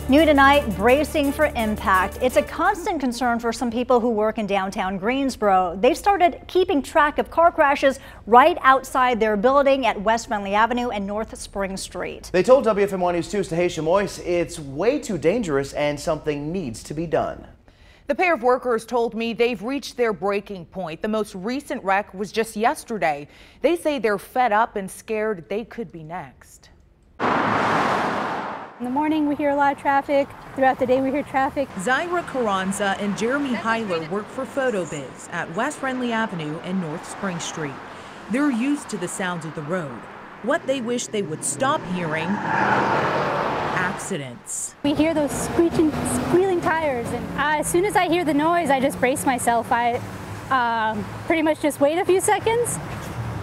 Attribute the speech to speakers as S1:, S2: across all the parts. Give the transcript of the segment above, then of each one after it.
S1: New tonight, bracing for impact. It's a constant concern for some people who work in downtown Greensboro. They've started keeping track of car crashes right outside their building at West Friendly Avenue and North Spring Street.
S2: They told WFMY News 2's Tahisha Moise it's way too dangerous and something needs to be done.
S3: The pair of workers told me they've reached their breaking point. The most recent wreck was just yesterday. They say they're fed up and scared they could be next.
S4: In the morning, we hear a lot of traffic. Throughout the day, we hear traffic.
S5: Zyra Carranza and Jeremy Heiler work for PhotoBiz at West Friendly Avenue and North Spring Street. They're used to the sounds of the road. What they wish they would stop hearing: accidents.
S4: We hear those screeching, squealing tires, and as soon as I hear the noise, I just brace myself. I pretty much just wait a few seconds,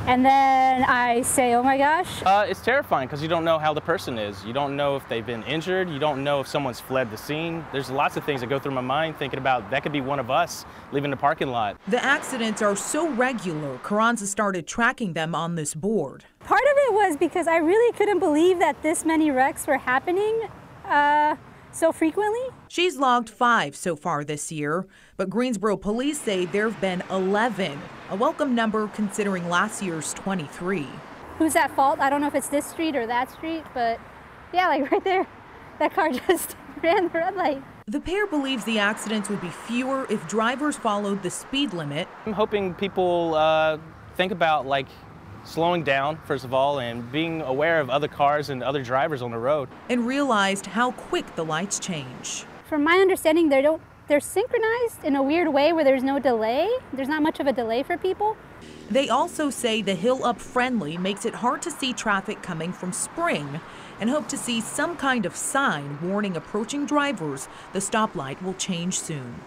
S4: and then I say, oh my gosh.
S6: It's terrifying because you don't know how the person is. You don't know if they've been injured. You don't know if someone's fled the scene. There's lots of things that go through my mind thinking about that could be one of us leaving the parking lot.
S5: The accidents are so regular, Carranza started tracking them on this board.
S4: Part of it was because I really couldn't believe that this many wrecks were happening so frequently.
S5: She's logged 5 so far this year, but Greensboro police say there have been 11, a welcome number considering last year's 23.
S4: Who's at fault? I don't know if it's this street or that street, but yeah, like right there, that car just ran the red light.
S5: The pair believes the accidents would be fewer if drivers followed the speed limit.
S6: I'm hoping people think about slowing down, first of all, and being aware of other cars and other drivers on the road.
S5: And realized how quick the lights change.
S4: From my understanding, they're synchronized in a weird way where there's no delay. There's not much of a delay for people.
S5: They also say the hill up friendly makes it hard to see traffic coming from Spring, and hope to see some kind of sign warning approaching drivers the stoplight will change soon.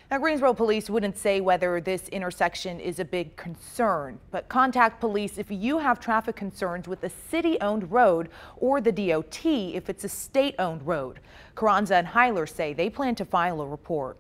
S3: Now, Greensboro police wouldn't say whether this intersection is a big concern, but contact police if you have traffic concerns with a city-owned road or the DOT if it's a state-owned road. Carranza and Heiler say they plan to file a report.